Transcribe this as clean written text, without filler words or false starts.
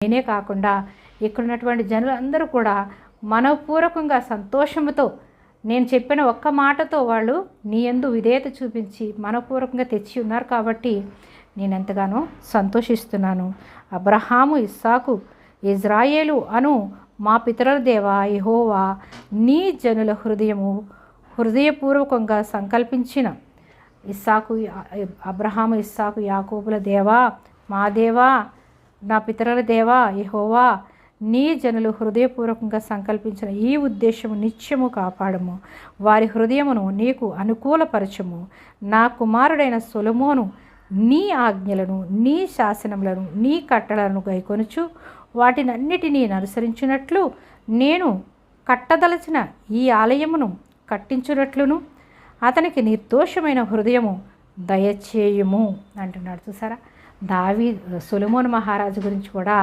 నేనే కాకుండా ఇక్కడ ఉన్నటువంటి జనులందరూ కూడా మనపూర్వకంగా సంతోషముతో నేను చెప్పిన ఒక్క మాటతో వాళ్ళు నీ యందు విధేయత చూపించి మనపూర్వకంగా తెచ్చి ఉన్నారు కాబట్టి నేను ఎంతగానో సంతోషిస్తున్నాను. అబ్రహాము, ఇస్సాకు, ఇజ్రాయేలు అను మా పితరుల దేవా యెహోవా, నీ జనుల హృదయపూర్వకంగా సంకల్పించిన అబ్రహాము, ఇస్సాకు, యాకోబుల దేవా, మా దేవా, నా పితరుల దేవా యెహోవా, నీ జనులు హృదయపూర్వకంగా సంకల్పించిన ఈ ఉద్దేశము నిత్యము కాపాడము. వారి హృదయమును నీకు అనుకూలపరచము. నా కుమారుడైన సొలొమోను నీ ఆజ్ఞలను, నీ శాసనములను, నీ కట్టడలను గైకొనుచు వాటినన్నిటినీ అనుసరించినట్లు నేను కట్టదలచిన ఈ ఆలయమును కట్టించున్నట్లును అతనికి నిర్దోషమైన హృదయము దయచేయుము అంటున్నాడు. చూసారా, సొలొమోను మహారాజు గురించి కూడా